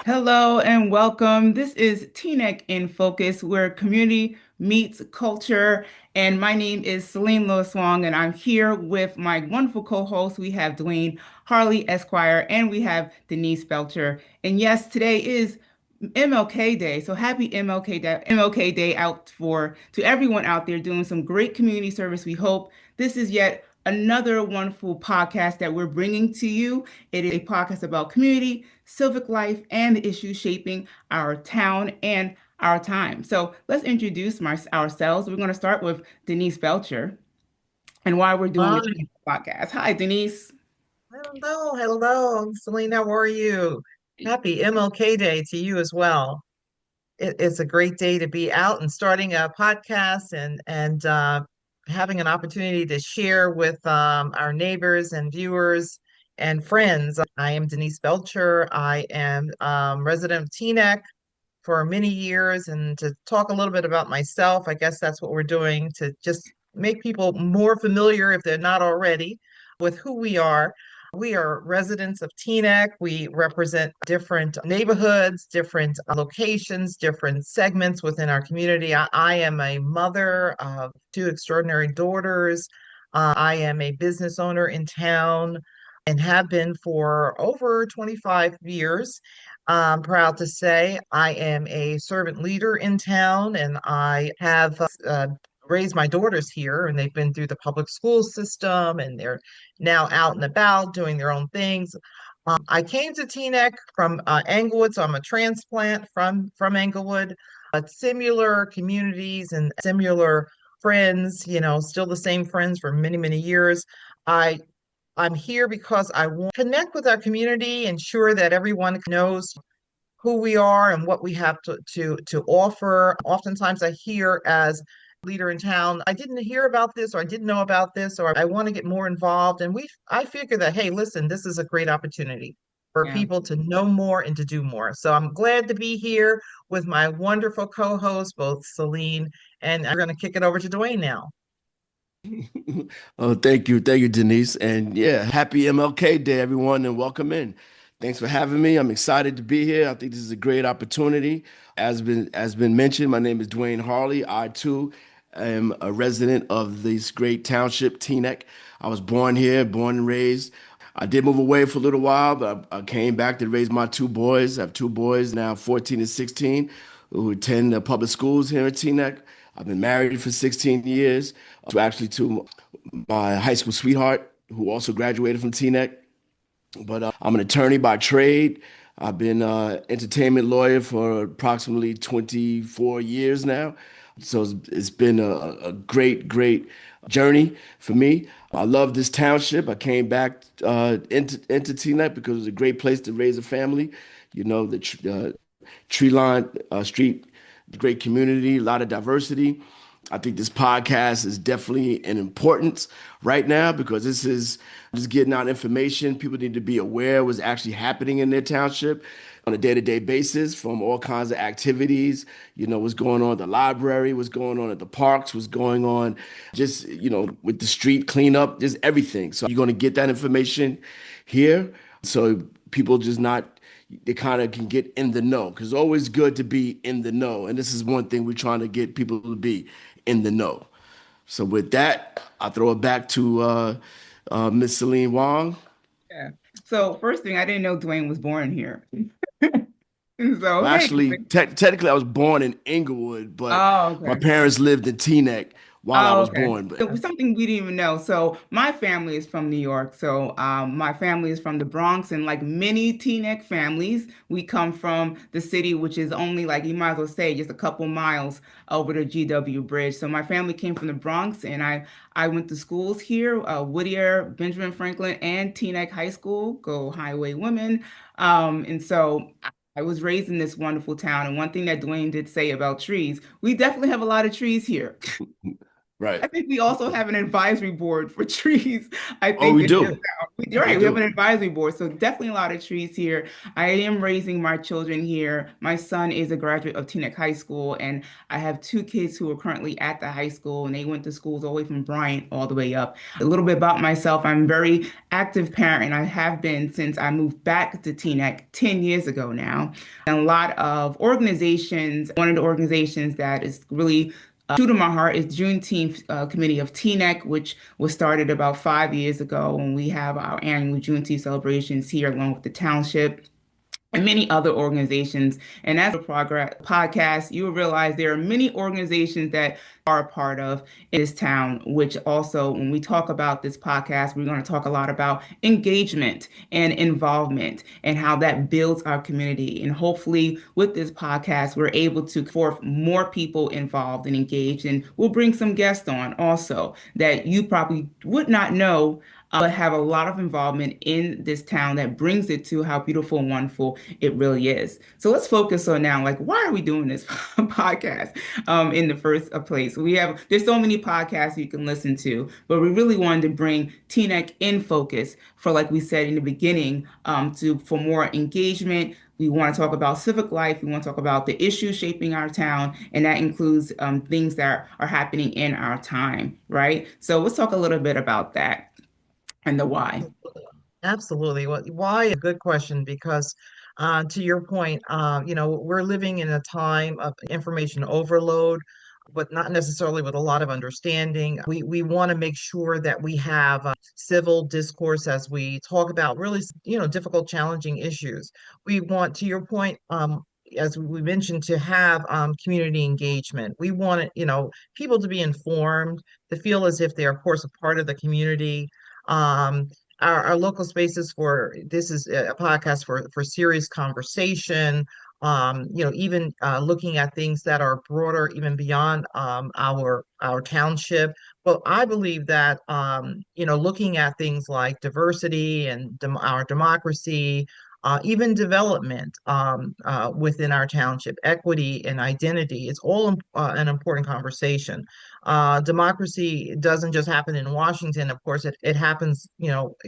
Hello and welcome. This is Teaneck In Focus, where community meets culture. And my name is Celine Lewis Wong, and I'm here with my wonderful co-host. We have Dwayne Harley Esquire, and we have Denise Belcher. And yes, today is MLK Day. So happy MLK Day out for to everyone out there doing some great community service. We hope this is yet another wonderful podcast that we're bringing to you. It is a podcast about community, civic life, and the issues shaping our town and our time. So let's introduce ourselves. We're going to start with Denise Belcher and why we're doing Hi, this podcast. Hi, Denise. hello, Celine. How are you? Happy MLK Day to you as well. It's a great day to be out and starting a podcast and having an opportunity to share with our neighbors and viewers and friends. I am Denise Belcher. I am resident of Teaneck for many years, and to talk a little bit about myself, I guess that's what we're doing to just make people more familiar, if they're not already, with who we are. We are residents of Teaneck. We represent different neighborhoods, different locations, different segments within our community. I am a mother of two extraordinary daughters. I am a business owner in town and have been for over 25 years. I'm proud to say I am a servant leader in town, and I have raised my daughters here, and they've been through the public school system, and they're now out and about doing their own things. I came to Teaneck from Englewood, so I'm a transplant from Englewood, but similar communities and similar friends, still the same friends for many, many years. I I'm here because I want to connect with our community, ensure that everyone knows who we are and what we have to offer. Oftentimes I hear as leader in town, I didn't hear about this, or I didn't know about this, or I want to get more involved. And I figure that, hey, listen, this is a great opportunity for Yeah. people to know more and to do more. So I'm glad to be here with my wonderful co-hosts, both Celine, and I'm going to kick it over to Dwayne now. Oh, thank you, Denise. And yeah, happy MLK Day, everyone, and welcome in. Thanks for having me. I'm excited to be here. I think this is a great opportunity. As been mentioned, my name is Dwayne Harley. I too am a resident of this great township, Teaneck. I was born here, born and raised. I did move away for a little while, but I came back to raise my two boys. I have two boys now, 14 and 16, who attend the public schools here in Teaneck. I've been married for 16 years to my high school sweetheart, who also graduated from Teaneck. But I'm an attorney by trade. I've been entertainment lawyer for approximately 24 years now. So it's been a great journey for me. I love this township. I came back into Teaneck because it was a great place to raise a family. The tree line street, great community, a lot of diversity. I think this podcast is definitely an importance right now because this is just getting out information. People need to be aware of what's actually happening in their township on a day-to-day basis from all kinds of activities. What's going on at the library, what's going on at the parks, what's going on just, with the street cleanup, just everything. So you're going to get that information here. So people just not they kind of can get in the know because it's always good to be in the know. And this is one thing we're trying to get people to be in the know. So with that, I throw it back to Miss Celine Wong. Yeah. So first thing, I didn't know Dwayne was born here. So Well, hey, actually, Dwayne. technically, I was born in Inglewood, but Oh, my okay. parents lived in Teaneck while I Oh, was okay. born. But It was something we didn't even know. So my family is from New York. So my family is from the Bronx, and like many Teaneck families, we come from the city, which is only like you might as well say just a couple miles over the GW Bridge. So my family came from the Bronx, and I went to schools here, Whittier, Benjamin Franklin, and Teaneck High School. Go Highway Women. And so. I was raised in this wonderful town, and one thing that Dwayne did say about trees, we definitely have a lot of trees here. Right. I think we also have an advisory board for trees. I Oh, think we in this do. town. We Right, we have an do. advisory board, so definitely a lot of trees here. I am raising my children here. My son is a graduate of Teaneck High School, and I have two kids who are currently at the high school, and they went to schools all the way from Bryant all the way up. A little bit about myself, I'm a very active parent, and I have been since I moved back to Teaneck 10 years ago now. And a lot of organizations, one of the organizations that is really true to my heart is Juneteenth Committee of Teaneck, which was started about 5 years ago, and we have our annual Juneteenth celebrations here along with the township and many other organizations. And as a progress podcast, you will realize there are many organizations that are a part of in this town, which also, when we talk about this podcast, we're going to talk a lot about engagement and involvement and how that builds our community. And hopefully, with this podcast, we're able to forth more people involved and engaged. And we'll bring some guests on also that you probably would not know but have a lot of involvement in this town that brings it to how beautiful and wonderful it really is. So let's focus on now, like, why are we doing this podcast in the first place? There's so many podcasts you can listen to, but we really wanted to bring Teaneck in focus for, like we said in the beginning, for more engagement. We want to talk about civic life. We want to talk about the issues shaping our town, and that includes things that are happening in our time, right? So let's talk a little bit about that and the why. Absolutely. Well, why is a good question because to your point, we're living in a time of information overload, but not necessarily with a lot of understanding. We want to make sure that we have civil discourse as we talk about really, difficult, challenging issues. We want, to your point, as we mentioned, to have community engagement. We want it, people to be informed, to feel as if they're, of course, a part of the community. Um, our local spaces for this is a podcast for serious conversation, even looking at things that are broader even beyond our township. But I believe that looking at things like diversity and our democracy, even development within our township, equity and identity, it's all an important conversation. Democracy doesn't just happen in Washington. Of course, it happens,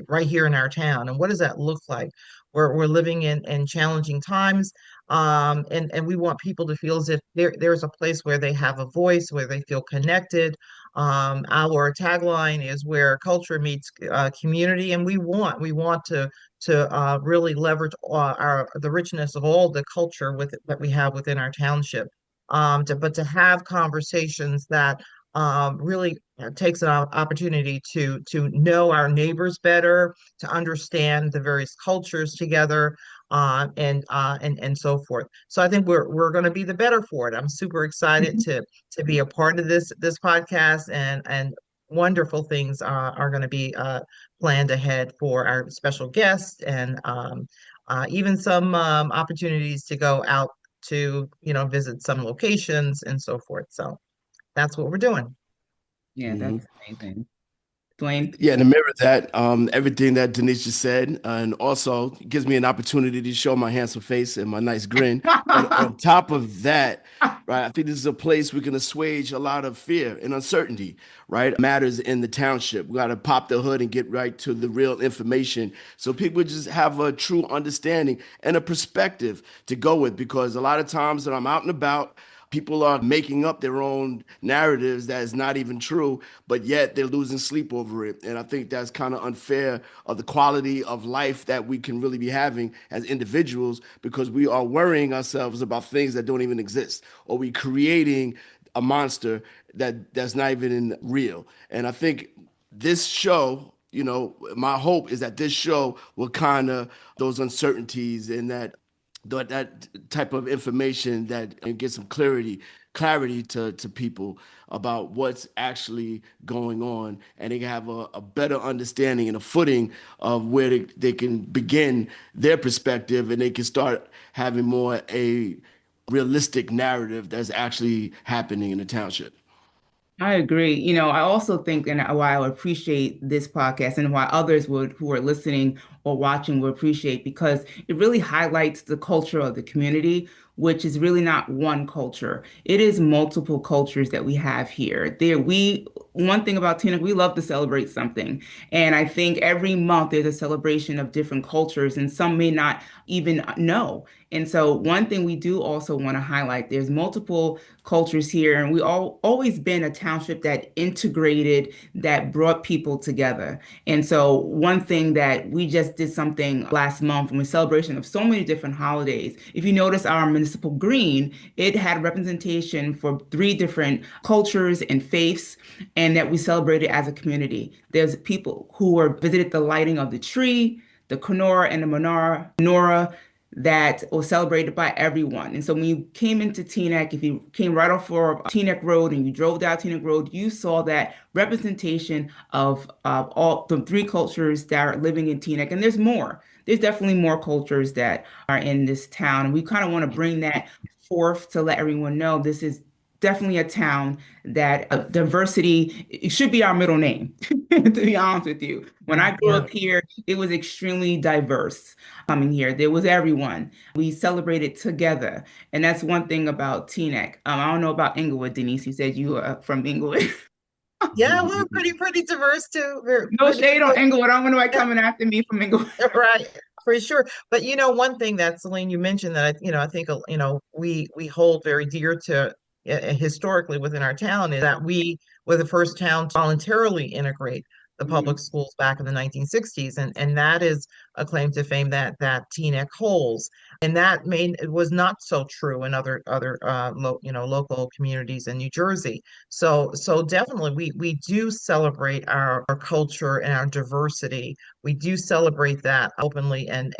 right here in our town. And what does that look like? We're living in challenging times, and we want people to feel as if there's a place where they have a voice, where they feel connected. Our tagline is where culture meets community, and we want to really leverage the richness of all the culture that we have within our township. But to have conversations that really takes an opportunity to know our neighbors better, to understand the various cultures together, and so forth. So I think we're going to be the better for it. I'm super excited to be a part of this podcast, and wonderful things are going to be planned ahead for our special guests, and even some opportunities to go out to visit some locations and so forth. So that's what we're doing. Yeah, Mhm. that's amazing. Dwayne? Yeah, to mirror that, everything that Denise just said, and also gives me an opportunity to show my handsome face and my nice grin. But on top of that, right, I think this is a place we can assuage a lot of fear and uncertainty, right? Matters in the township. We got to pop the hood and get right to the real information so people just have a true understanding and a perspective to go with. Because a lot of times that I'm out and about, people are making up their own narratives that is not even true, but yet they're losing sleep over it. And I think that's kind of unfair of the quality of life that we can really be having as individuals because we are worrying ourselves about things that don't even exist, or we creating a monster that's not even real. And I think this show, my hope is that this show will kind of those uncertainties and that type of information that and get some clarity to people about what's actually going on, and they can have a better understanding and a footing of where they can begin their perspective, and they can start having more a realistic narrative that's actually happening in the township. I agree. I also think, and why I appreciate this podcast and why others who are listening or watching will appreciate, because it really highlights the culture of the community. which is really not one culture. It is multiple cultures that we have here. One thing about Teaneck, we love to celebrate something. And I think every month there's a celebration of different cultures, and some may not even know. And so one thing we do also want to highlight, there's multiple cultures here, and we always been a township that integrated, that brought people together. And so one thing that we just did something last month from a celebration of so many different holidays. If you notice our municipal green, it had representation for three different cultures and faiths, and that we celebrated as a community. There's people who were visited the lighting of the tree, the Kenora and the menorah that was celebrated by everyone. And so when you came into Teaneck, if you came right off of Teaneck Road and you drove down Teaneck Road, you saw that representation of all the three cultures that are living in Teaneck. And there's more. There's definitely more cultures that are in this town. And we kind of want to bring that forth to let everyone know this is definitely a town that diversity, it should be our middle name, to be honest with you. When Yeah, I grew yeah. up here, it was extremely diverse coming here. There was everyone. We celebrated together. And that's one thing about Teaneck. I don't know about Inglewood, Denise. You said you are from Inglewood. Yeah, we're pretty diverse too. We're No pretty shade on Inglewood. I don't want nobody yeah, coming after me from Inglewood. right, for sure. But one thing that Celine, you mentioned that I think we hold very dear to historically within our town is that we were the first town to voluntarily integrate the public Mhm. schools back in the 1960s, and that is a claim to fame that Teaneck holds. And it was not so true in other local communities in New Jersey. So definitely we do celebrate our culture and our diversity. We do celebrate that openly and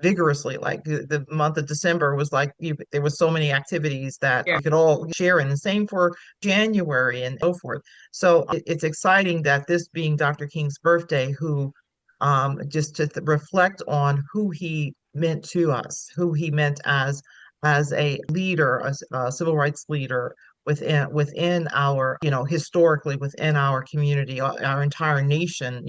vigorously. Like the month of December was like there was so many activities that Yeah. we could all share in. The same for January and so forth. So it's exciting that this being Dr. King's birthday, who just to reflect on who he meant to us, who he meant as a leader, a civil rights leader within our, historically within our community, our entire nation,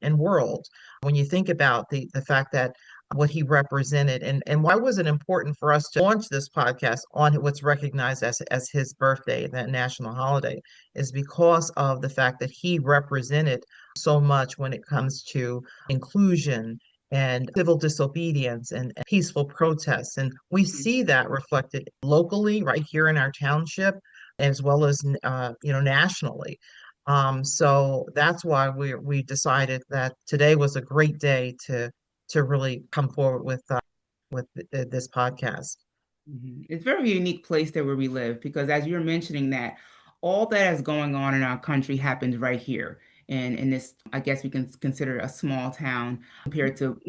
and world. When you think about the fact that what he represented and why was it important for us to launch this podcast on what's recognized as his birthday, that national holiday, is because of the fact that he represented so much when it comes to inclusion and civil disobedience and peaceful protests. And we see that reflected locally right here in our township, as well as nationally. So that's why we decided that today was a great day to really come forward with this podcast. It's a very unique place that where we live because as you're mentioning that, all that is going on in our country happens right here. And in this, I guess we can consider a small town compared to,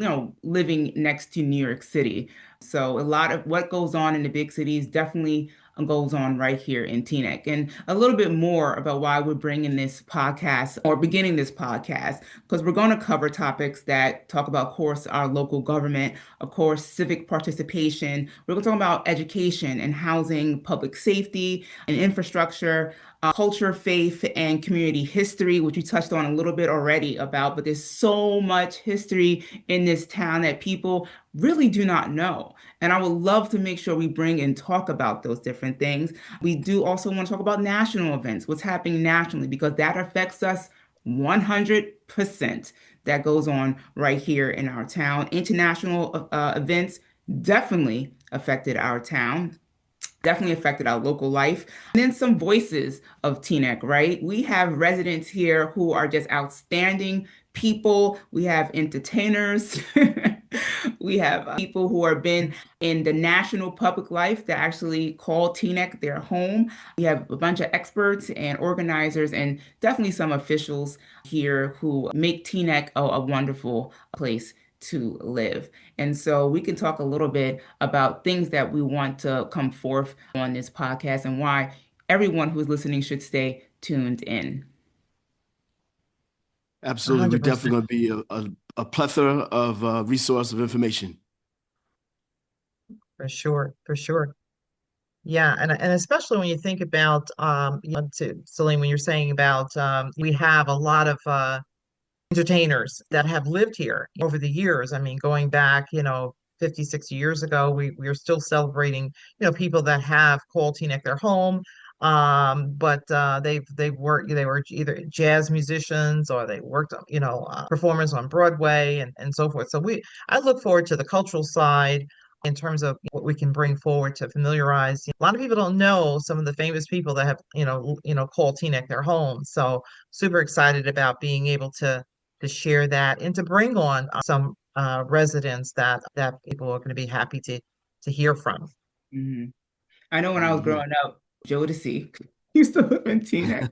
living next to New York City. So a lot of what goes on in the big cities definitely goes on right here in Teaneck. And a little bit more about why we're bringing this podcast or beginning this podcast, because we're going to cover topics that talk about, of course, our local government, of course, civic participation. We're going to talk about education and housing, public safety and infrastructure, culture, faith, and community history, which we touched on a little bit already about, but there's so much history in this town that people really do not know. And I would love to make sure we bring and talk about those different things. We do also want to talk about national events, what's happening nationally, because that affects us 100%. That goes on right here in our town. International events definitely affected our town, definitely affected our local life. And then some voices of Teaneck, right? We have residents here who are just outstanding people. We have entertainers. We have people who have been in the national public life that actually call Teaneck their home. We have a bunch of experts and organizers and definitely some officials here who make Teaneck a wonderful place to live. And so we can talk a little bit about things that we want to come forth on this podcast and why everyone who's listening should stay tuned in. Absolutely. We're 100%. definitely going to be a plethora of resource of information. For sure, for sure. Yeah, and especially when you think about to Celine, when you're saying about we have a lot of entertainers that have lived here over the years. I mean, going back, 50, 60 years ago. We are still celebrating, people that have called Teaneck their home. But they were either jazz musicians or they worked, performers on Broadway and so forth. So I look forward to the cultural side in terms of what we can bring forward to familiarize. A lot of people don't know some of the famous people that have, called Teaneck their home. So super excited about being able to share that and to bring on some residents that people are going to be happy to hear from. Hmm. I know when I was Mhm. growing up, Jodeci used to live in Teaneck.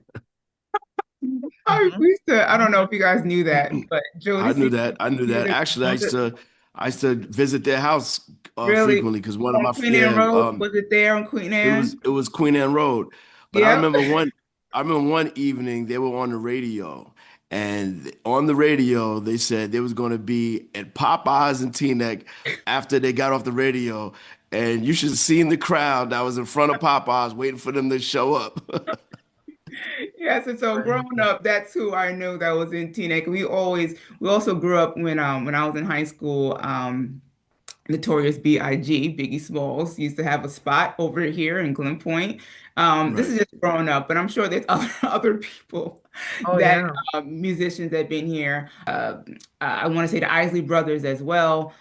Hmm. I don't know if you guys knew that, but I knew Jodeci, that. I knew that. Actually, I used to visit their house really frequently because one of on my Queen Anne yeah Road, was it there on Queen Anne? it was Queen Anne Road. But Yep. I remember one evening they were on the radio, and on the radio they said they was going to be at Popeyes and Teaneck after they got off the radio, and you should have seen the crowd that was in front of Popeyes waiting for them to show up. Yes, and so Very growing cool. up, that's who I knew that was in Teaneck. We also grew up when I was in high school. Notorious B.I.G. Biggie Smalls used to have a spot over here in Glen Point. This Right. is just growing up, but I'm sure there's other people Oh that yeah, musicians that have been here. I want to say the Isley Brothers as well.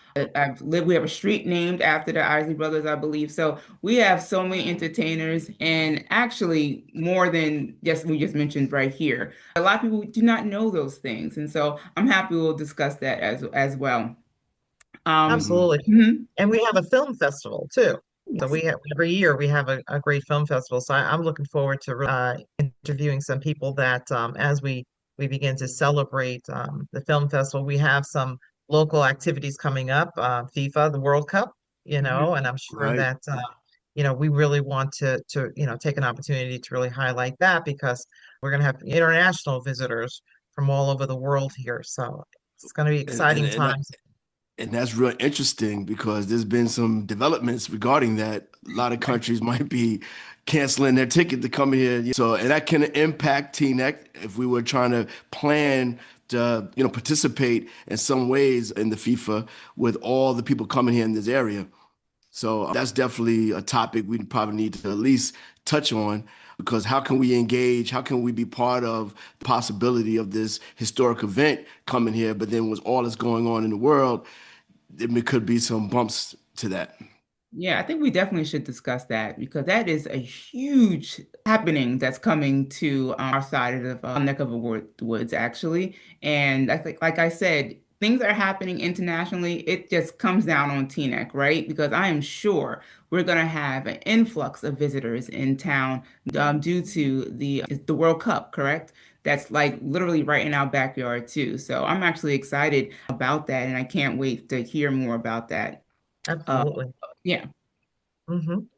We have a street named after the Isley Brothers, I believe. So we have so many entertainers, and actually more than just we just mentioned right here. A lot of people do not know those things, and so I'm happy we'll discuss that as well. Hmm. absolutely. Mhm. And we have a film festival too. So Yes. every year we have a great film festival. So I'm looking forward to interviewing some people that as we begin to celebrate the film festival, we have some local activities coming up, FIFA, the World Cup, Mhm. and I'm sure Right. that we really want to take an opportunity to really highlight that because we're going to have international visitors from all over the world here. So it's going to be And, and, exciting and times. And that's real interesting because there's been some developments regarding that. A lot of countries might be canceling their ticket to come here. So, and that can impact Teaneck if we were trying to plan to, participate in some ways in the FIFA with all the people coming here in this area. So that's definitely a topic we probably need to at least touch on because how can we engage? How can we be part of the possibility of this historic event coming here? But then with all that's going on in the world, there could be some bumps to that. Yeah, I think we definitely should discuss that because that is a huge happening that's coming to our side of the neck of the woods, actually. And I think, like I said, things are happening internationally. It just comes down on Teaneck, right? Because I am sure we're going to have an influx of visitors in town due to the World Cup, correct? That's like literally right in our backyard too. So I'm actually excited about that, and I can't wait to hear more about that. Uh, Absolutely. yeah.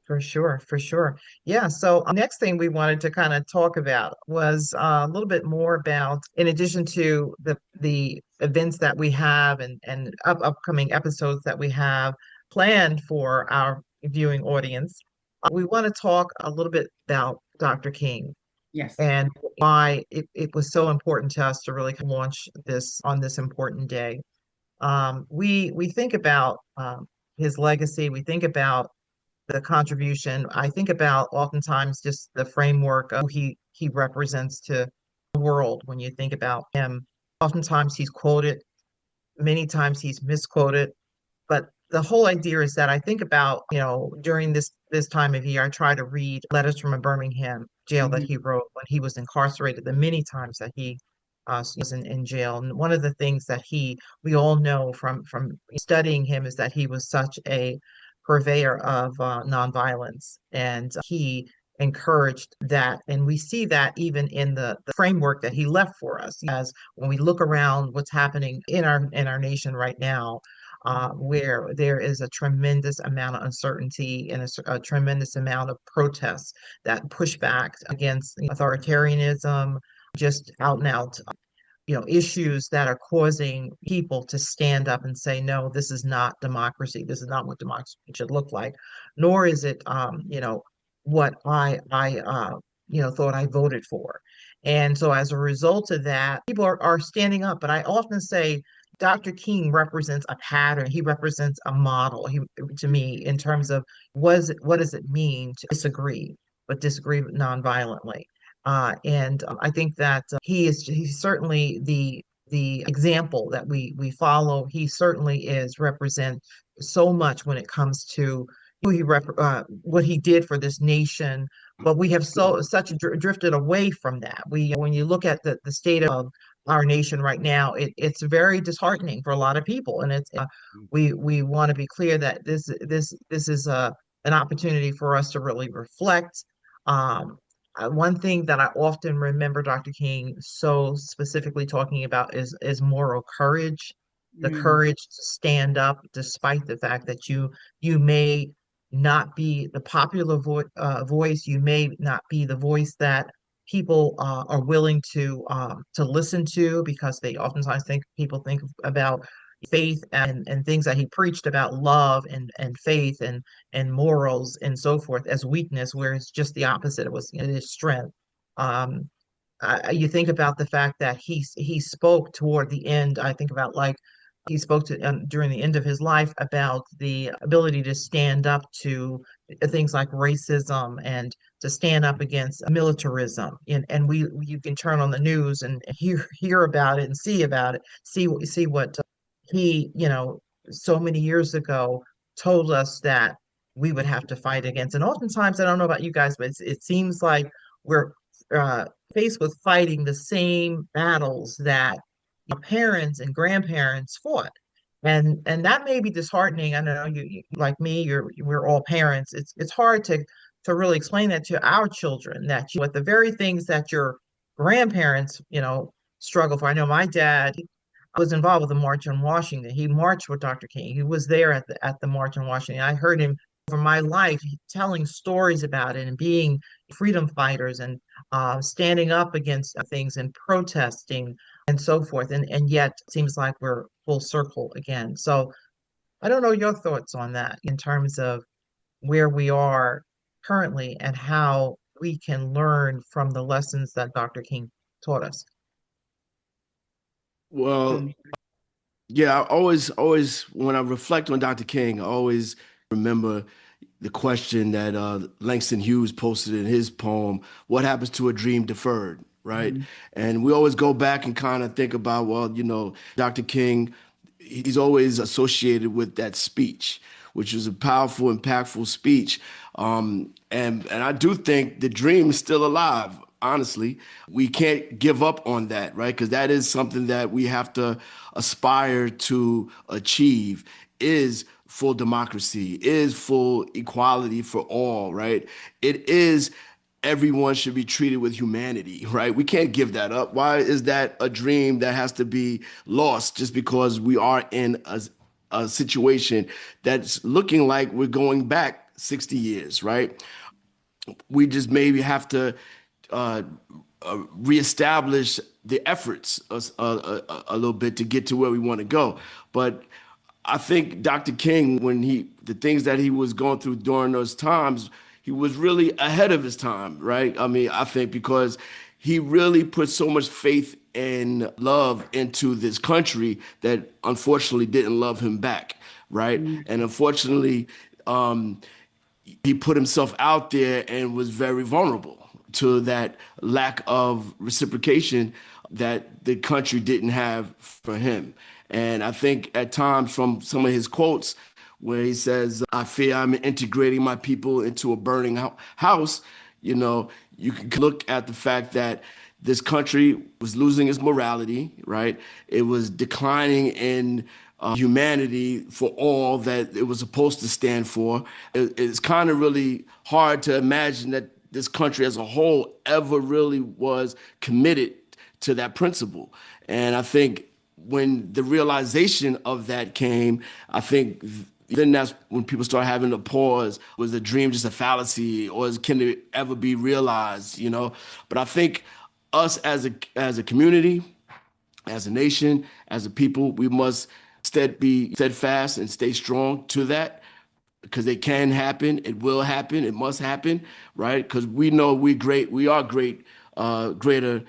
For sure, for sure. Yeah. So next thing we wanted to kind of talk about was a little bit more about, in addition to the events that we have and upcoming episodes that we have planned for our viewing audience, we want to talk a little bit about Dr. King Yes. and why it was so important to us to really launch this on this important day. We think about his legacy. We think about the contribution. I think about oftentimes just the framework of who he represents to the world when you think about him. Oftentimes he's quoted, many times he's misquoted, but the whole idea is that I think about, during this time of year, I try to read letters from a Birmingham jail that Mhm. he wrote when he was incarcerated, the many times that he was in jail. And one of the things that we all know from studying him is that he was such a purveyor of nonviolence, and he encouraged that. And we see that even in the framework that he left for us. As when we look around what's happening in our nation right now, where there is a tremendous amount of uncertainty and a tremendous amount of protests that push back against authoritarianism, just out and out, issues that are causing people to stand up and say, no, this is not democracy. This is not what democracy should look like, nor is it, what I thought I voted for. And so as a result of that, people are standing up. But I often say, Dr. King represents a pattern. He represents a model. To me, in terms of what does it mean to disagree, but disagree nonviolently. And I think that he's certainly the example that we follow. He certainly is represent so much when it comes to what he did for this nation. But we have such drifted away from that. When you look at the state of our nation right now, it's very disheartening for a lot of people, and we want to be clear that this is an opportunity for us to really reflect. Um, One thing that I often remember Dr. King so specifically talking about is moral courage, the Mm, courage to stand up despite the fact that you may not be the popular voice, you may not be the voice that people are willing to listen to, because they oftentimes think about faith and things that he preached about love and faith and morals and so forth as weakness, where it's just the opposite. It is strength. Um, you think about the fact that he spoke toward the end. I think about like he spoke to during the end of his life about the ability to stand up to things like racism and to stand up against militarism. And we you can turn on the news and hear about it and see about it, see what he, so many years ago told us that we would have to fight against. And oftentimes, I don't know about you guys, but it seems like we're uh, faced with fighting the same battles that our parents and grandparents fought. And that may be disheartening. I know like me, we're all parents. It's hard to really explain that to our children, that what the very things that your grandparents, struggle for. I know my dad was involved with the March on Washington. He marched with Dr. King. He was there at the March on Washington. I heard him for my life telling stories about it and being freedom fighters and standing up against things and protesting and so forth. And yet it seems like we're full circle again. So I don't know your thoughts on that in terms of where we are currently and how we can learn from the lessons that Dr. King taught us. Well, mm, yeah, always, when I reflect on Dr. King, I always remember the question that Langston Hughes posted in his poem, "What happens to a dream deferred?" Right? mm, And we always go back and kind of think about, well, Dr. King, he's always associated with that speech, which was a powerful, impactful speech. And I do think the dream is still alive. Honestly, we can't give up on that, right? Because that is something that we have to aspire to achieve, is full democracy, is full equality for all, right? It is everyone should be treated with humanity, right? We can't give that up. Why is that a dream that has to be lost just because we are in a situation that's looking like we're going back 60 years, right? We just maybe have to uh, reestablish the efforts a little bit to get to where we want to go. But I think Dr. King, the things that he was going through during those times, he was really ahead of his time, right? I mean, I think because he really put so much faith and love into this country that unfortunately didn't love him back, right? mm, And unfortunately, um, he put himself out there and was very vulnerable to that lack of reciprocation that the country didn't have for him. And I think at times from some of his quotes where he says, "I fear I'm integrating my people into a burning house," you can look at the fact that this country was losing its morality, right? It was declining in humanity for all that it was supposed to stand for. It's kind of really hard to imagine that this country as a whole ever really was committed to that principle. And I think when the realization of that came, I think then that's when people start having to pause. Was the dream just a fallacy, or can it ever be realized? But I think us as a community, as a nation, as a people, we must be steadfast and stay strong to that, because it can happen, it will happen, it must happen, right? Because we know we are greater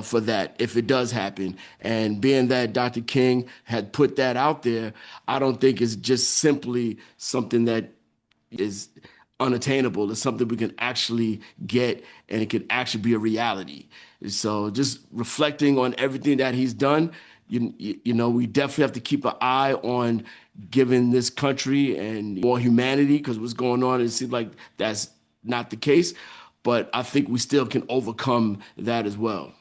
for that if it does happen. And being that Dr. King had put that out there, I don't think it's just simply something that is unattainable. It's something we can actually get, and it can actually be a reality. So just reflecting on everything that he's done, we definitely have to keep an eye on giving this country and more humanity, because what's going on, it seems like that's not the case. But I think we still can overcome that as well.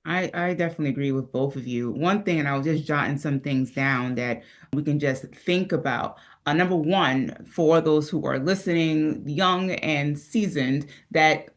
I definitely agree with both of you. One thing, and I was just jotting some things down that we can just think about. Number one, for those who are listening, young and seasoned,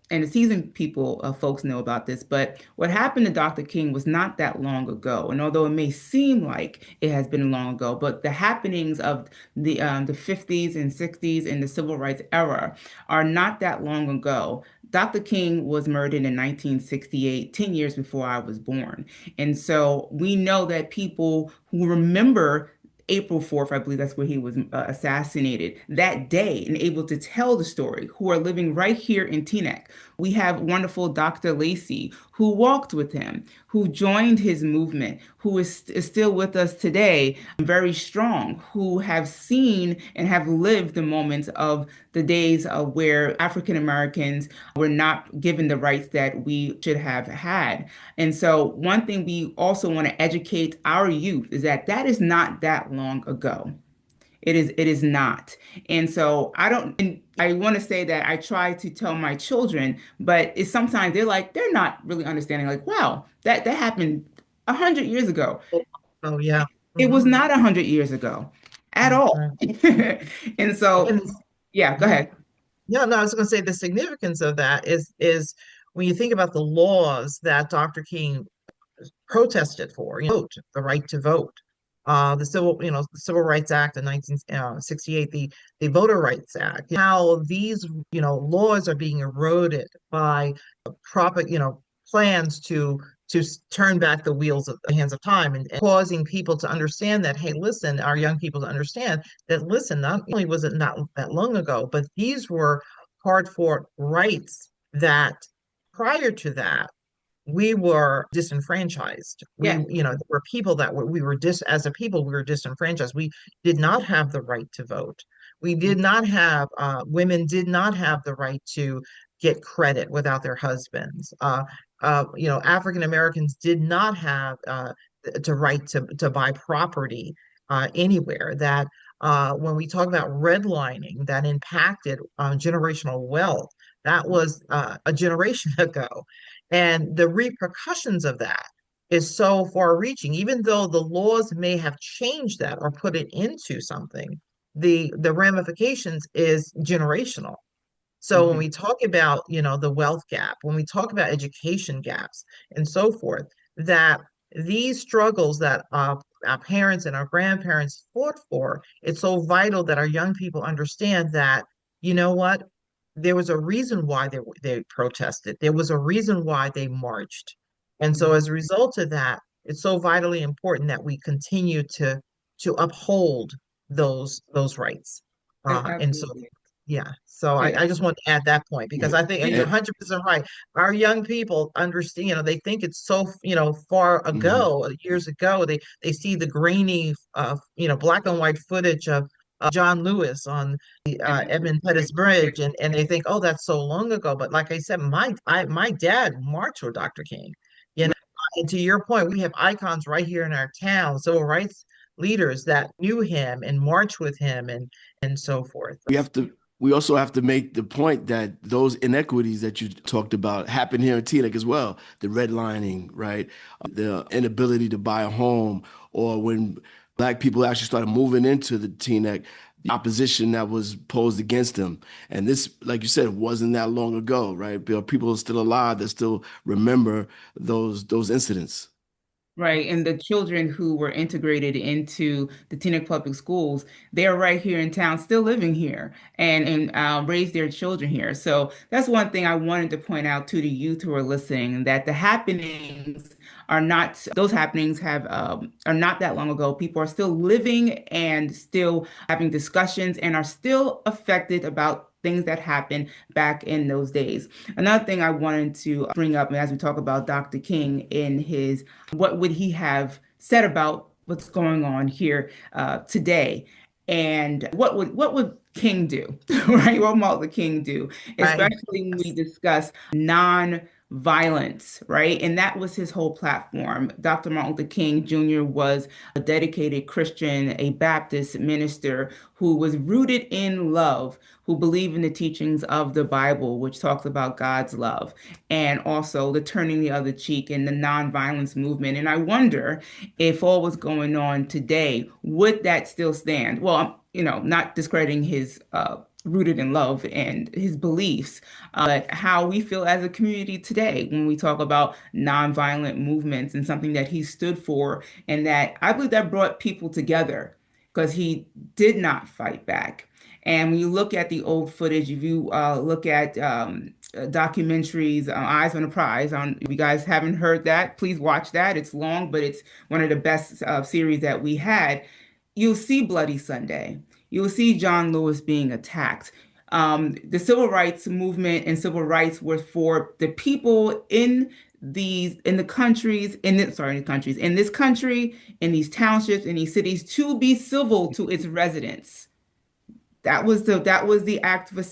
and the seasoned people, folks know about this, but what happened to Dr. King was not that long ago. And although it may seem like it has been long ago, but the happenings of the 50s and 60s and the civil rights era are not that long ago. Dr. King was murdered in 1968, 10 years before I was born. And so we know that people who remember April 4th, I believe that's where he was assassinated, that day, and able to tell the story, who are living right here in Teaneck. We have wonderful Dr. Lacey, who walked with him, who joined his movement, who is still with us today, very strong, who have seen and have lived the moments of the days where African Americans were not given the rights that we should have had. And so, one thing we also want to educate our youth is that that is not that long ago. It is not. And so I don't and I want to say that I try to tell my children, but it's sometimes they're not really understanding, like, wow, that happened 100 years ago. Oh, yeah. It was Hmm. not 100 years ago at That's all. right. And so, And yeah, go yeah, ahead. yeah, no, I was going to say the significance of that is when you think about the laws that Dr. King protested for, vote, the right to vote, the Civil Rights Act of 1968, the Voter Rights Act, how these, laws are being eroded by plans to turn back the wheels of the hands of time, and causing people to understand that, hey, listen, our young people to understand that, listen, not only was it not that long ago, but these were hard fought rights that prior to that we were disenfranchised. Yeah. There were people that we were as a people, we were disenfranchised. We did not have the right to vote. We did not have, women did not have the right to get credit without their husbands. African Americans did not have the right to buy property anywhere. That when we talk about redlining, that impacted generational wealth. That was a generation ago. And the repercussions of that is so far reaching, even though the laws may have changed that or put it into something, the ramifications is generational. So when Mhm. we talk about, the wealth gap, when we talk about education gaps and so forth, that these struggles that our parents and our grandparents fought for, it's so vital that our young people understand that, you know what, there was a reason why they protested. There was a reason why they marched. And so Mhm. as a result of that, it's so vitally important that we continue to uphold those rights. And so Absolutely. yeah, so Yeah. I just want to add that point because I think, and you're And, 100% right. Our young people understand, they think it's so, far mhm. ago, years ago. They see the grainy, black and white footage of John Lewis on the Edmund Pettus Bridge, and they think, oh, that's so long ago. But like I said, my dad marched with Dr. King. You know, and to your point, we have icons right here in our town, civil rights leaders that knew him and marched with him and so forth. we have to we also have to make the point that those inequities that you talked about happen here in Teaneck as well. The redlining, right? The inability to buy a home, or when black people actually started moving into the Teaneck, the opposition that was posed against them. And this, like you said, wasn't that long ago, right? People are still alive that still remember those incidents. Right. And the children who were integrated into the Teaneck Public Schools, they're right here in town, still living here and raise their children here. So that's one thing I wanted to point out to the youth who are listening, that the happenings are not, those happenings are not that long ago. People are still living and still having discussions and are still affected about things that happened back in those days. Another thing I wanted to bring up, as we talk about Dr. King in his, what would he have said about what's going on here today? And what would King do, right? What would Martin Luther King do, Right. especially when we discuss non-violence, right? And that was his whole platform. Dr. Martin Luther King Jr. was a dedicated Christian, a Baptist minister who was rooted in love, who believed in the teachings of the Bible, which talks about God's love, and also the turning the other cheek and the non-violence movement. And I wonder if all was going on today, would that still stand? Well, not discrediting his rooted in love and his beliefs, but how we feel as a community today when we talk about nonviolent movements and something that he stood for, and that I believe that brought people together because he did not fight back. And when you look at the old footage, if you look at documentaries, Eyes on the Prize, if you guys haven't heard that, please watch that. It's long, but it's one of the best series that we had. You'll see Bloody Sunday. You'll see John Lewis being attacked. The civil rights movement and civil rights were for the people in the countries, in this country, in these townships, in these cities, to be civil to its residents. That was the act for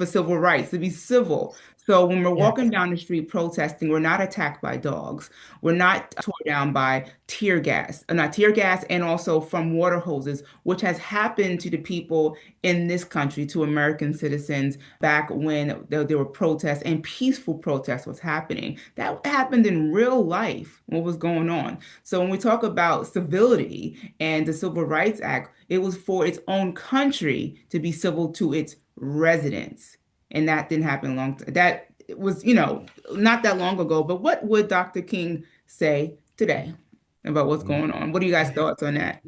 civil rights, to be civil. So when we're walking Yes. down the street protesting, we're not attacked by dogs. We're not torn down by tear gas, not tear gas, and also from water hoses, which has happened to the people in this country, to American citizens back when there were protests and peaceful protests was happening. That happened in real life, what was going on. So when we talk about civility and the Civil Rights Act, it was for its own country to be civil to its residents. And that didn't happen that was, not that long ago. But what would Dr. King say today about what's going on? What are you guys' thoughts on that?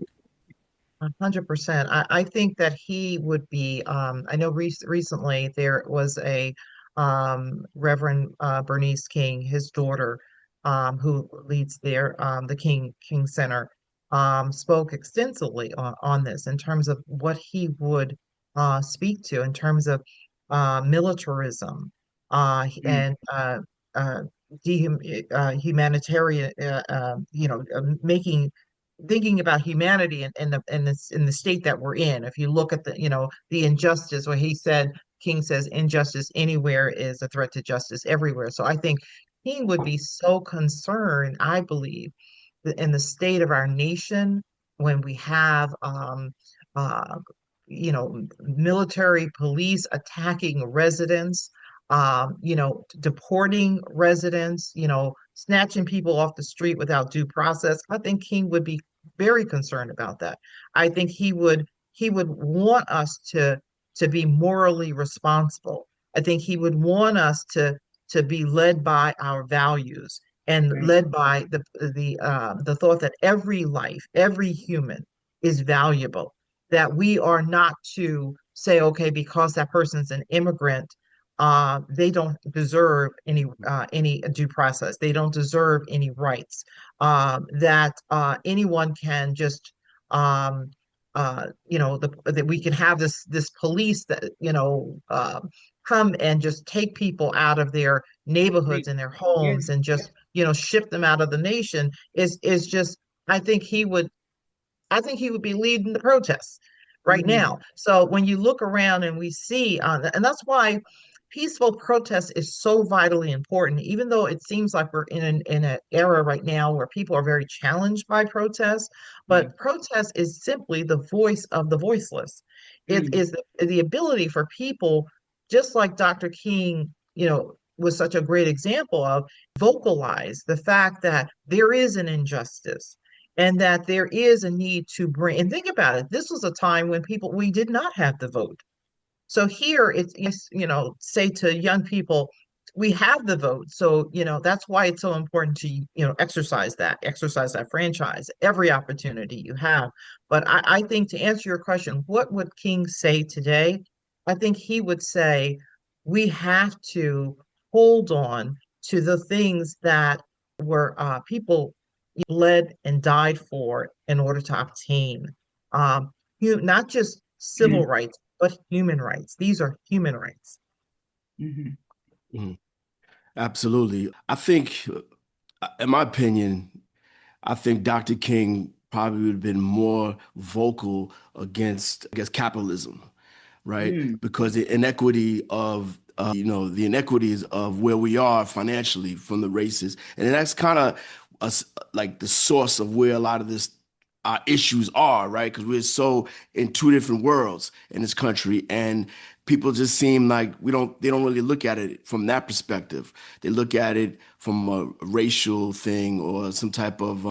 100%. I think that he would be, I know recently there was a Reverend Bernice King, his daughter, who leads the King Center, spoke extensively on this in terms of what he would speak to in terms of militarism Mm, and uh, humanitarian, making thinking about humanity in the state that we're in. If you look at the injustice, where King says injustice anywhere is a threat to justice everywhere. So I think King would be so concerned, I believe, in the state of our nation when we have uh, military police attacking residents, deporting residents, snatching people off the street without due process. I think King would be very concerned about that. I think he would want us to be morally responsible. I think he would want us to be led by our values and right. led by the thought that every life, every human is valuable, that we are not to say, okay, because that person's an immigrant, they don't deserve any due process. They don't deserve any rights. That anyone can just that we can have this police that come and just take people out of their Right. neighborhoods and their Yeah. homes and just ship them out of the nation is just I think he would I think he would be leading the protests right Mhm. now. So when you look around and we see, and that's why peaceful protest is so vitally important, even though it seems like we're in an era right now where people are very challenged by protests, Right. but protest is simply the voice of the voiceless. It Mm, is the ability for people, just like Dr. King, was such a great example of, vocalize the fact that there is an injustice and that there is a need to bring, and think about it, this was a time when we did not have the vote. So here it's, yes, say to young people, we have the vote. So, that's why it's so important to, exercise that franchise, every opportunity you have. But I think, to answer your question, what would King say today? I think he would say we have to hold on to the things that where people bled and died for in order to obtain not just civil rights, but human rights. These are human rights. Mhm. Mhm. Absolutely. I think, in my opinion, I think Dr. King probably would have been more vocal against, I guess, capitalism, right? Mm. Because the inequity of, the inequities of where we are financially from the races, and that's kind of us like the source of where a lot of this our issues are, right? Because we're so in two different worlds in this country, and people just seem like they don't really look at it from that perspective. They look at it from a racial thing or some type of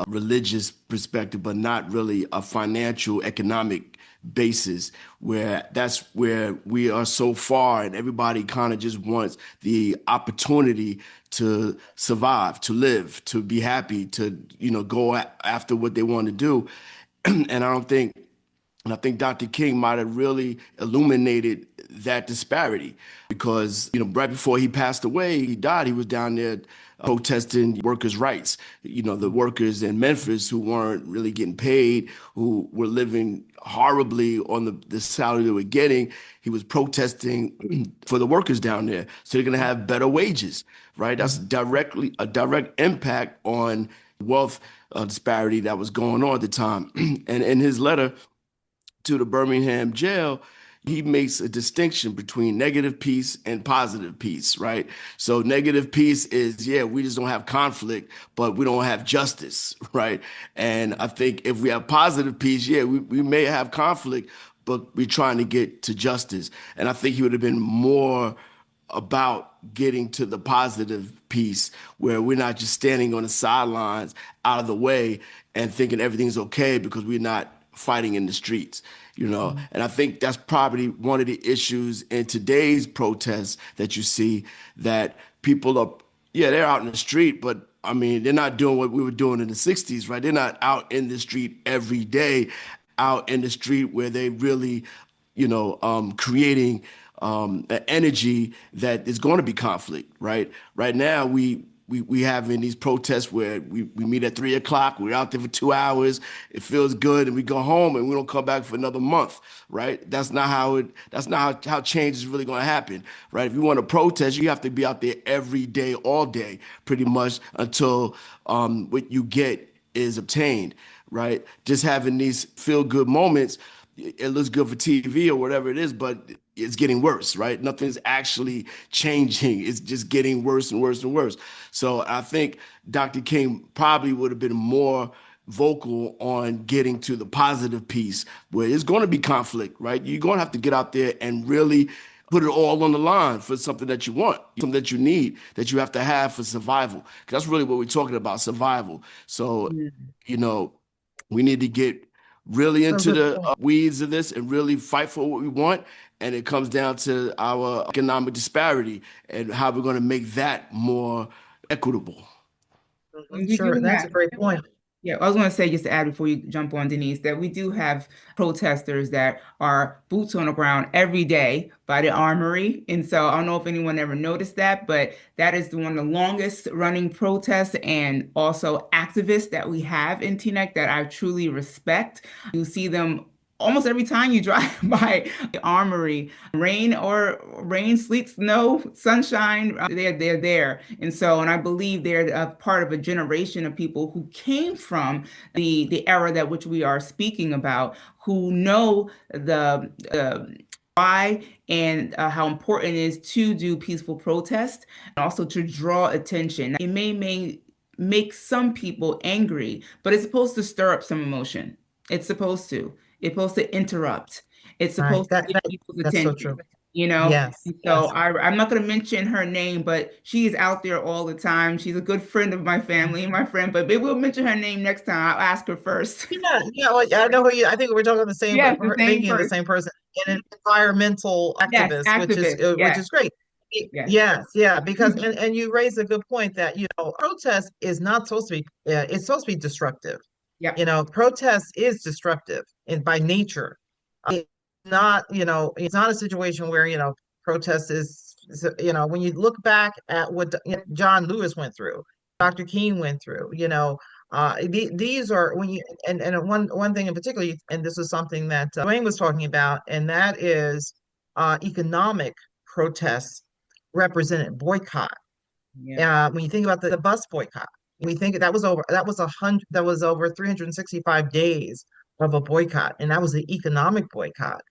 religious perspective, but not really a financial, economic basis, where that's where we are so far, and everybody kind of just wants the opportunity to survive, to live, to be happy, to, go after what they want to do. And I think Dr. King might have really illuminated that disparity because, right before he passed away, he died, he was down there protesting workers' rights. The workers in Memphis who weren't really getting paid, who were living horribly on the salary they were getting. He was protesting for the workers down there. So they're going to have better wages, right? That's directly a direct impact on wealth disparity that was going on at the time. And in his letter, to the Birmingham jail, he makes a distinction between negative peace and positive peace, right? So negative peace is, yeah, we just don't have conflict, but we don't have justice, right? And I think if we have positive peace, yeah, we may have conflict, but we're trying to get to justice. And I think he would have been more about getting to the positive piece where we're not just standing on the sidelines out of the way and thinking everything's okay because we're not fighting in the streets. And I think that's probably one of the issues in today's protests that you see, that people are, yeah, they're out in the street, but I mean, they're not doing what we were doing in the 60s, right? They're not out in the street every day, out in the street where they really, creating an energy that is going to be conflict, right? Right now, we having these protests where we meet at 3 o'clock, we're out there for 2 hours, it feels good, and we go home and we don't come back for another month, right? That's not how change is really going to happen, right? If you want to protest, you have to be out there every day, all day, pretty much until what you get is obtained, right? Just having these feel good moments, it looks good for TV or whatever it is, but it's getting worse, right? Nothing's actually changing. It's just getting worse and worse and worse. So I think Dr. King probably would have been more vocal on getting to the positive piece where it's going to be conflict, right? You're going to have to get out there and really put it all on the line for something that you want, something that you need, that you have to have for survival. 'Cause that's really what we're talking about, survival. So, Mm. you know, we need to get really So into good the point. weeds of this and really fight for what we want. And it comes down to our economic disparity and how we're going to make that more equitable. Mhm. We Sure, do and that's have. a great point. Yeah, I was going to say, just to add before you jump on, Denise, that we do have protesters that are boots on the ground every day by the armory. And so I don't know if anyone ever noticed that, but that is one of the longest running protests and also activists that we have in Teaneck that I truly respect. You see them almost every time you drive by the armory, rain, sleet, snow, sunshine, they're there. And so, and I believe they're a part of a generation of people who came from the era that which we are speaking about, who know the why and how important it is to do peaceful protest and also to draw attention. It may make some people angry, but it's supposed to stir up some emotion. It's supposed to. It's supposed to interrupt. It's Right. supposed to get people's That's so attention. true. You know, Yes, and so yes. I'm not going to mention her name, but she is out there all the time. She's a good friend of my family, my friend, but maybe we'll mention her name next time. I'll ask her first. Yeah, yeah. Well, I know who you. I think we're talking the same, Yes, the same thinking of the person. same person, an environmental Yes, activist, activist. which Yes, is great. yes. Yes, yeah. Because and you raise a good point that protest is not supposed to be. It's supposed to be destructive. Yep. Protest is destructive and by nature. It's not. It's not a situation where protest is. When you look back at what John Lewis went through. Dr. King went through, these are when you and one thing in particular, and this is something that Dwayne was talking about, and that is economic protests represented boycott. Yeah. When you think about the bus boycott, we think that was over 365 days of a boycott, and that was the economic boycott.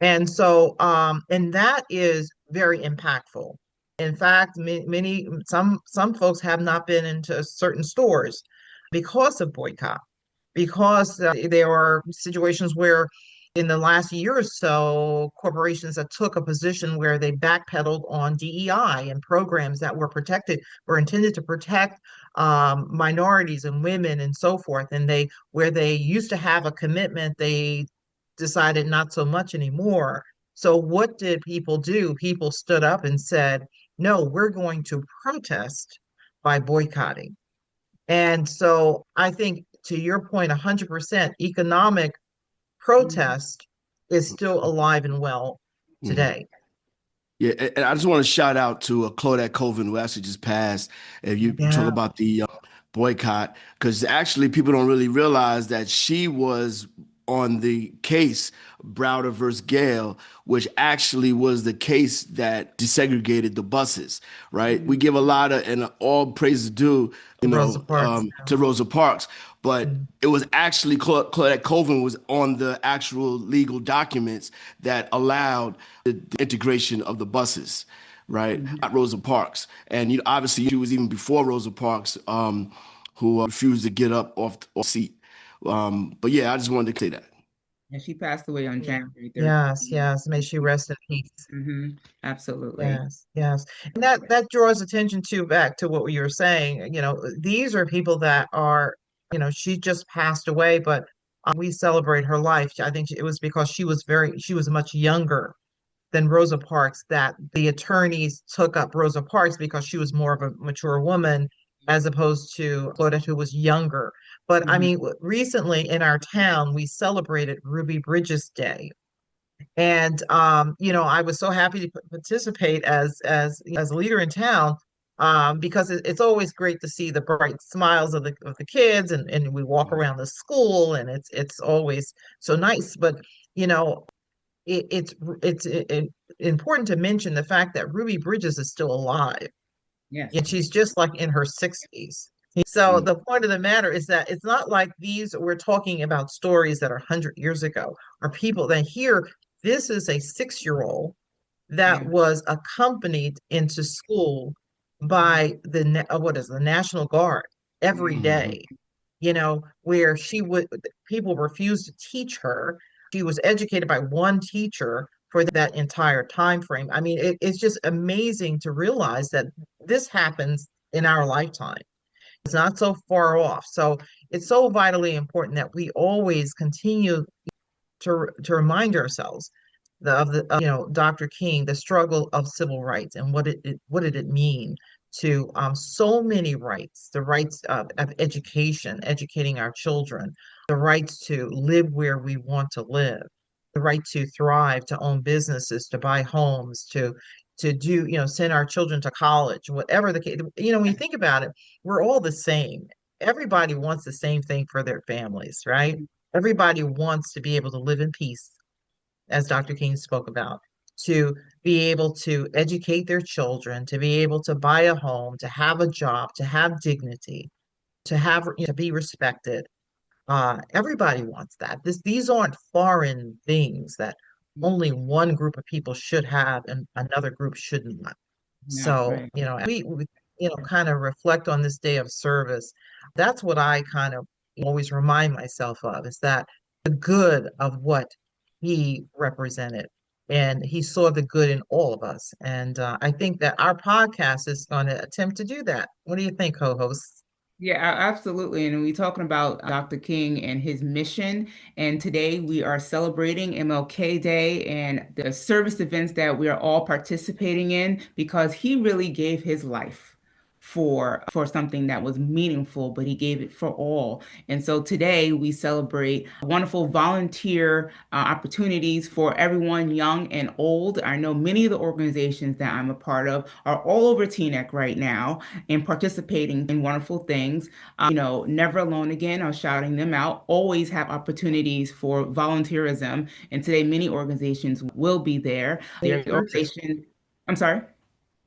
And so, and that is very impactful. In fact, some folks have not been into certain stores because of boycott, because there are situations where in the last year or so, corporations that took a position where they backpedaled on DEI and programs that were intended to protect minorities and women and so forth. And where they used to have a commitment, they decided not so much anymore. So what did people do? People stood up and said, no, we're going to protest by boycotting. And so I think to your point, 100% economic Mhm. protest is still alive and well Mhm. today. Yeah, and I just want to shout out to Claudette Colvin, who actually just passed. If you talk Yeah, about the boycott, because actually people don't really realize that she was on the case Browder versus Gale, which actually was the case that desegregated the buses, right? We Mhm. give a lot of, and all praise due, Rosa Parks. to Rosa Parks, but Mm. it was actually Claudette Colvin was on the actual legal documents that allowed the integration of the buses, right? Mhm. Not Rosa Parks. And obviously she was even before Rosa Parks, who refused to get up off the seat. But yeah, I just wanted to say that. And she passed away on Yeah. January Yes, 13th. yes. May she rest in peace. Hmm. Absolutely. Yes, yes. And that draws attention to back to what you were saying. These are people that are, she just passed away, but we celebrate her life. I think it was because she was much younger than Rosa Parks that the attorneys took up Rosa Parks because she was more of a mature woman as opposed to Claudette, who was younger. But I Hmm. mean, recently in our town, we celebrated Ruby Bridges Day. And I was so happy to participate as a leader in town, because it's always great to see the bright smiles of the kids, and we walk around the school, and it's always so nice. But you know, it's important to mention the fact that Ruby Bridges is still alive, Yes. and she's just like in her 60s. So Mm, the point of the matter is that it's not like we're talking about stories that are 100 years ago, or people that here, this is a 6-year-old that Yeah. was accompanied into school Mhm. by what is the National Guard every Yeah. mhm, day, where people refused to teach her. She was educated by one teacher for that entire time frame. I mean, it's just amazing to realize that this happens in our lifetime. It's not so far off. So it's so vitally important that we always continue to remind ourselves Dr. King, the struggle of civil rights, and what did it mean to so many rights, the rights of education, educating our children, the rights to live where we want to live, the right to thrive, to own businesses, to buy homes, to do, send our children to college, whatever the case. When you think about it, we're all the same. Everybody wants the same thing for their families, right? Everybody wants to be able to live in peace, as Dr. King spoke about, to be able to educate their children, to be able to buy a home, to have a job, to have dignity, to be respected. Everybody wants that. These aren't foreign things that only one group of people should have and another group should not. Yeah. So, Right. we kind of reflect on this day of service. That's what I kind of always remind myself of, is that the good of what he represented. And he saw the good in all of us. And I think that our podcast is going to attempt to do that. What do you think, co-hosts? Yeah, absolutely. And we're talking about Dr. King and his mission. And today we are celebrating MLK Day and the service events that we are all participating in because he really gave his life for something that was meaningful, but he gave it for all. And so today we celebrate wonderful volunteer opportunities for everyone, young and old. I know many of the organizations that I'm a part of are all over Teaneck right now and participating in wonderful things. Never Alone Again, I was shouting them out, always have opportunities for volunteerism. And today, many organizations will be there. Many Their churches, organization, I'm sorry?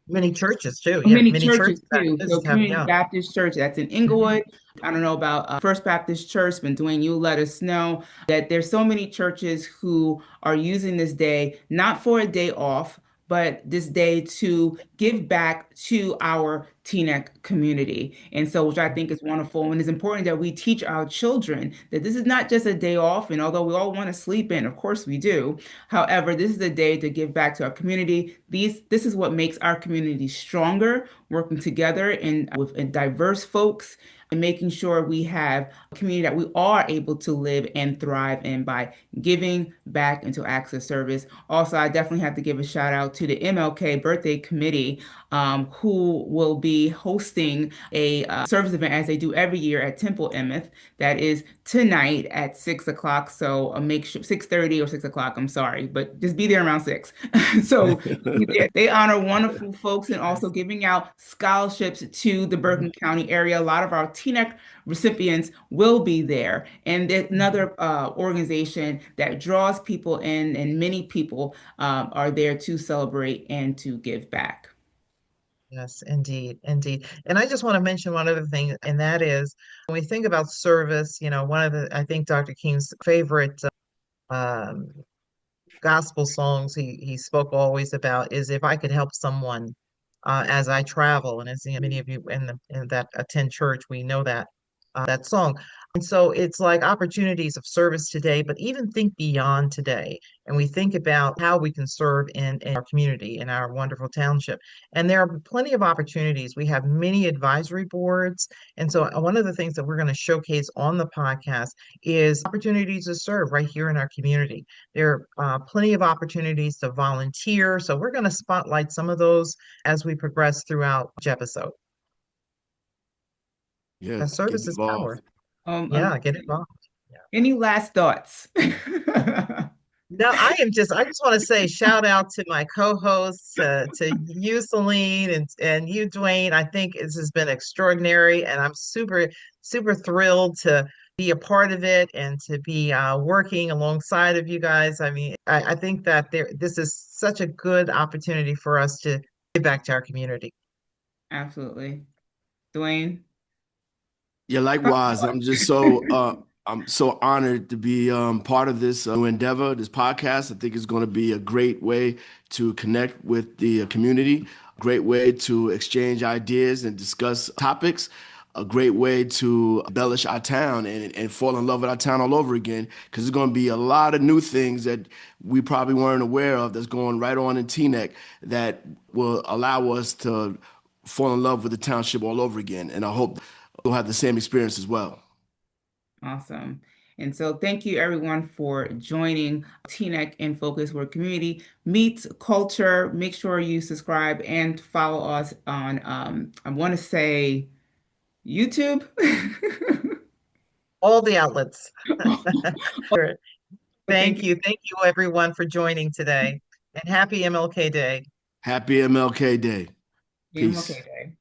many churches too. Yeah, Many many churches churches too. So have, Community yeah. Baptist Church, that's in Mhm. Inglewood. I don't know about First Baptist Church, but Dwayne, you let us know that there's so many churches who are using this day, not for a day off, but this day to give back to our Teaneck community. And so, which I think is wonderful. And it's important that we teach our children that this is not just a day off. And although we all want to sleep in, of course we do. However, this is a day to give back to our community. This is what makes our community stronger, working together with diverse folks and making sure we have a community that we are able to live and thrive in by giving back into acts of service. Also, I definitely have to give a shout out to the MLK Birthday Committee, who will be hosting a service event as they do every year at Temple Emeth. That is tonight at 6 o'clock. So make sure 6:30 or 6 o'clock. I'm sorry, but just be there around 6. So they honor wonderful folks and also Nice. giving out scholarships to the Mhm. Bergen County area. A lot of our TNEC recipients will be there. And there's Mhm. another organization that draws people in, and many people are there to celebrate and to give back. Yes, indeed, indeed. And I just want to mention one other thing, and that is when we think about service, one of I think Dr. King's favorite um, gospel songs he spoke always about is if I could help someone as I travel, and as many of you in that attend church, we know that song. And so it's like opportunities of service today, but even think beyond today. And we think about how we can serve in our community, in our wonderful township. And there are plenty of opportunities. We have many advisory boards. And so one of the things that we're going to showcase on the podcast is opportunities to serve right here in our community. There are plenty of opportunities to volunteer. So we're going to spotlight some of those as we progress throughout each episode. Yeah, get Service is involved. power. Um, um, Yeah, get involved. Yeah. any last thoughts? No, I just want to say shout out to my co-hosts, to you, Celine, and you, Dwayne. I think this has been extraordinary, and I'm super, super thrilled to be a part of it and to be working alongside of you guys. I mean, I think that this is such a good opportunity for us to give back to our community. Absolutely. Dwayne? Yeah, likewise. I'm so honored to be part of this new endeavor, this podcast. I think it's going to be a great way to connect with the community, a great way to exchange ideas and discuss topics, a great way to embellish our town and fall in love with our town all over again. Because there's going to be a lot of new things that we probably weren't aware of that's going right on in Teaneck that will allow us to fall in love with the township all over again. And I hope you'll have the same experience as well. Awesome. And so thank you everyone for joining Teaneck in Focus, where community meets culture. Make sure you subscribe and follow us on, I want to say YouTube. All the outlets. Sure. But thank you. Thank you everyone for joining today, and happy MLK Day. Happy MLK Day. MLK Peace. Day.